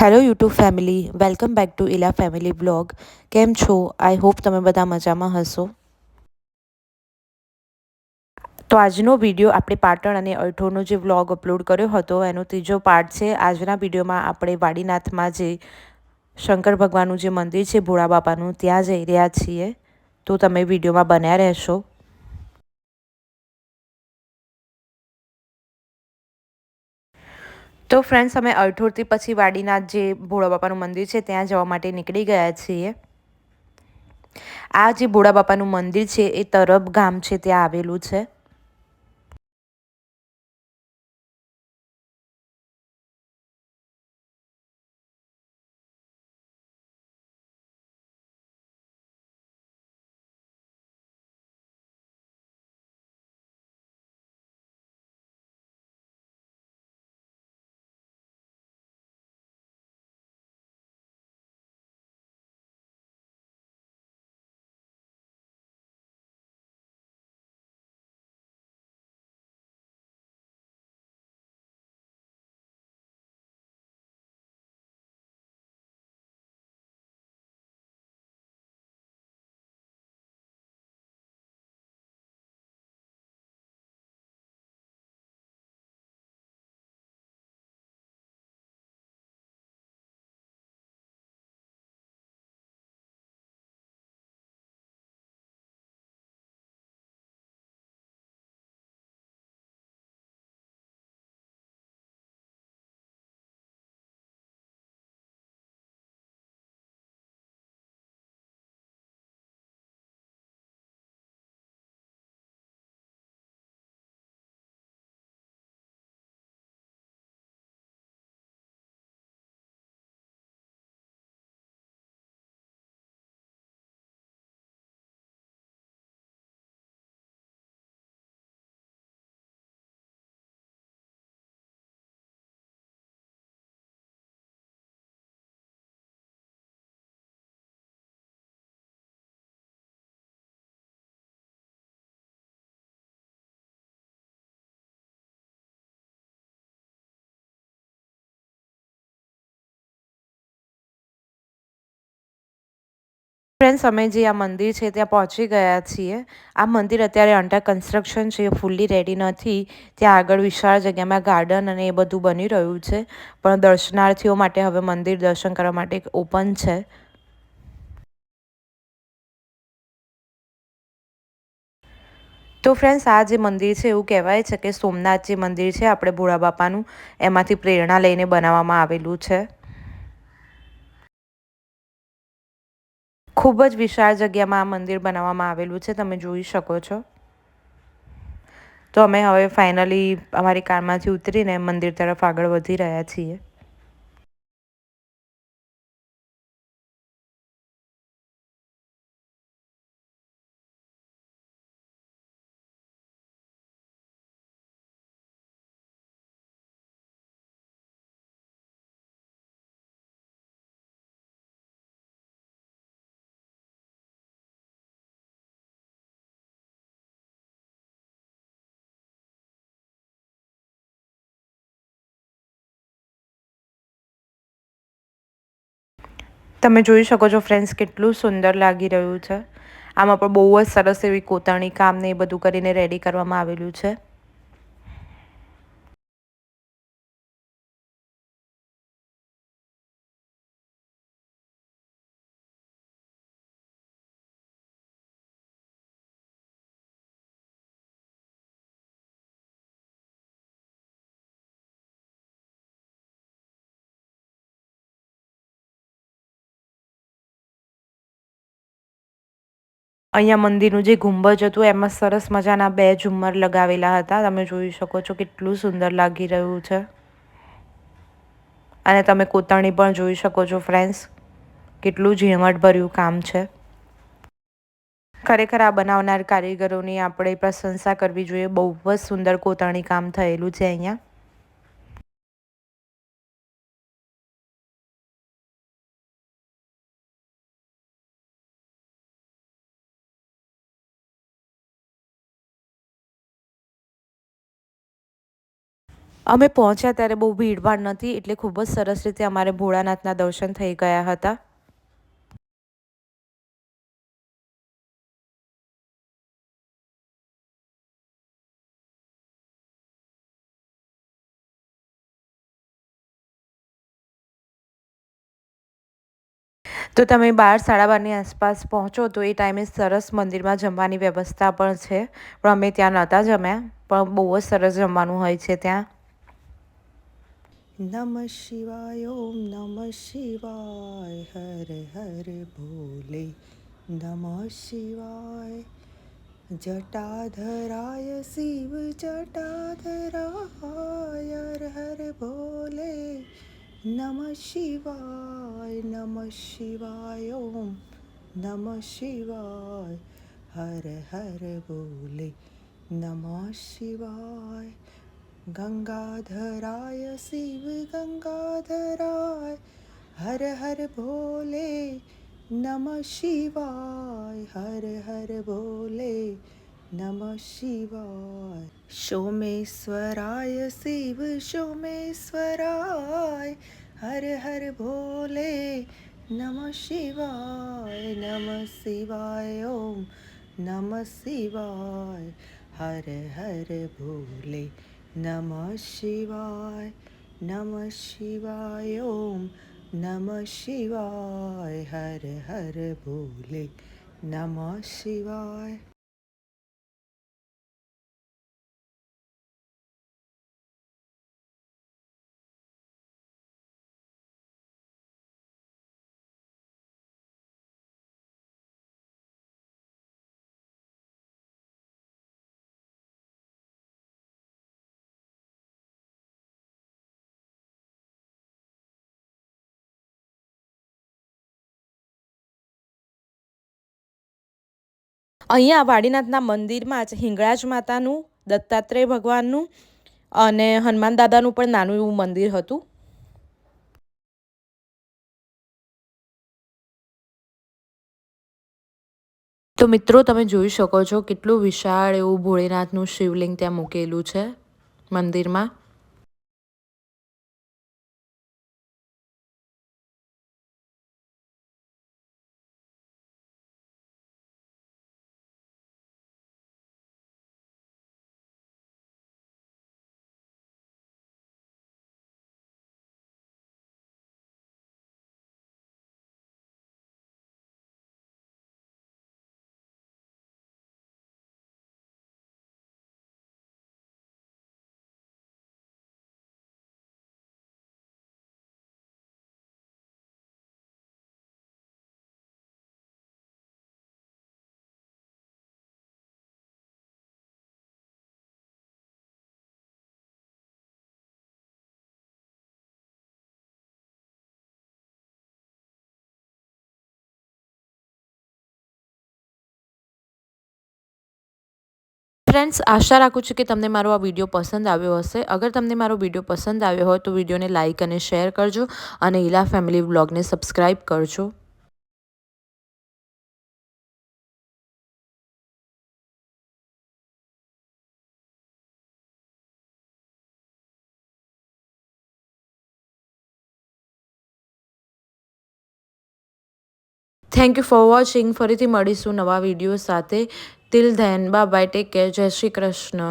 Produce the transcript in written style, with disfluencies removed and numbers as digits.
Hello YouTube family, welcome back to Ila family blog. કેમ છો? I hope તમે બધા મજામાં હશો. તો આજનો વિડીયો આપણે પાટણ અને અઠોરનો જે વ્લોગ અપલોડ કર્યો હતો એનો ત્રીજો પાર્ટ છે. આજના વિડીયોમાં આપણે વાડીનાથમાં જે શંકર ભગવાનનું જે મંદિર છે ભોળા બાપાનું, ત્યાં જઈ રહ્યા છીએ. તો તમે વિડીયોમાં બન્યા રહેશો. તો ફ્રેન્ડ્સ, અમે અઠોરથી પછી વાડીનાથ જે ભોળા બાપાનું મંદિર છે ત્યાં જવા માટે નીકળી ગયા છીએ. આ જે ભોળા બાપાનું મંદિર છે એ તરબ ગામ છે ત્યાં આવેલું છે. ફ્રેન્ડ્સ, અમે જે આ મંદિર છે ત્યાં પહોંચી ગયા છીએ. આ મંદિર અત્યારે અંડર કન્સ્ટ્રક્શન છે, ફૂલ્લી રેડી નથી. ત્યાં આગળ વિશાળ જગ્યામાં ગાર્ડન અને એ બધું બની રહ્યું છે, પણ દર્શનાર્થીઓ માટે હવે મંદિર દર્શન કરવા માટે ઓપન છે. તો ફ્રેન્ડ્સ, આ જે મંદિર છે એવું કહેવાય છે કે સોમનાથ જે મંદિર છે આપણે ભોળા બાપાનું, એમાંથી પ્રેરણા લઈને બનાવવામાં આવેલું છે. ખૂબ જ વિશાળ જગ્યામાં આ મંદિર બનાવવામાં આવેલું છે, તમે જોઈ શકો છો. તો અમે હવે ફાઇનલી અમારી કારમાંથી ઉતરીને મંદિર તરફ આગળ વધી રહ્યા છીએ. તમે જોઈ શકો છો ફ્રેન્ડ્સ, કેટલું સુંદર લાગી રહ્યું છે. આમાં પણ બહુ જ સરસ એવી કોતરણી કામ ને એ બધું કરીને રેડી કરવામાં આવેલું છે. અહીંયા મંદિરનું જે ગુંબજ હતું એમાં સરસ મજાના બે ઝુમ્મર લગાવેલા હતા. તમે જોઈ શકો છો કેટલું સુંદર લાગી રહ્યું છે. અને તમે કોતરણી પણ જોઈ શકો છો ફ્રેન્ડ્સ, કેટલું ઝીણવટભર્યું કામ છે. ખરેખર આ બનાવનાર કારીગરોની આપણે પ્રશંસા કરવી જોઈએ. બહુ જ સુંદર કોતરણી કામ થયેલું છે અહીંયા. અમે પહોંચ્યા ત્યારે બહુ ભીડભાડ નથી, એટલે ખૂબ જ સરસ રીતે અમારે ભોળાનાથના દર્શન થઈ ગયા હતા. તો તમે 12-12:30ની આસપાસ પહોંચો તો એ ટાઈમે સરસ મંદિરમાં જમવાની વ્યવસ્થા પણ છે, પણ અમે ત્યાં નહોતા જમ્યા, પણ બહુ જ સરસ જમવાનું હોય છે ત્યાં. नमः शिवाय ॐ नमः शिवाय हर हर भोले नमः शिवाय जटाधराय शिव जटाधराय हर हर भोले नमः शिवाय ॐ नमः शिवाय हर हर भोले नमः शिवाय गंगाधराय शिव गंगाधराय हर हर भोले नमः शिवाय हर हर भोले नमः शिवाय सोमेश्वराय शिव सोमेश्वराय हर हर भोले नमः शिवाय ओम नमः शिवाय हर हर भोले नमः शिवाय ओम नमः शिवाय हर हर भोले नमः शिवाय. અહીંયા વાડીનાથના મંદિરમાં જ હિંગળાજ માતાનું, દત્તાત્રેય ભગવાનનું અને હનુમાન દાદાનું પણ નાનું એવું મંદિર હતું. તો મિત્રો તમે જોઈ શકો છો કેટલું વિશાળ એવું ભોળેનાથનું શિવલિંગ ત્યાં મૂકેલું છે મંદિરમાં. ફ્રેન્ડ્સ, આશા રાખું છું કે તમને મારો આ વિડીયો પસંદ આવ્યો હશે. અગર તમને મારો વિડીયો પસંદ આવ્યો હોય તો વિડીયોને લાઇક અને શેર કરજો અને ઈલા ફેમિલી વ્લોગને સબસ્ક્રાઈબ કરજો. Thank you for watching. ફરીથી મળીશું નવા વિડીયો સાથે. Till then bye bye, take care, જય શ્રી કૃષ્ણ.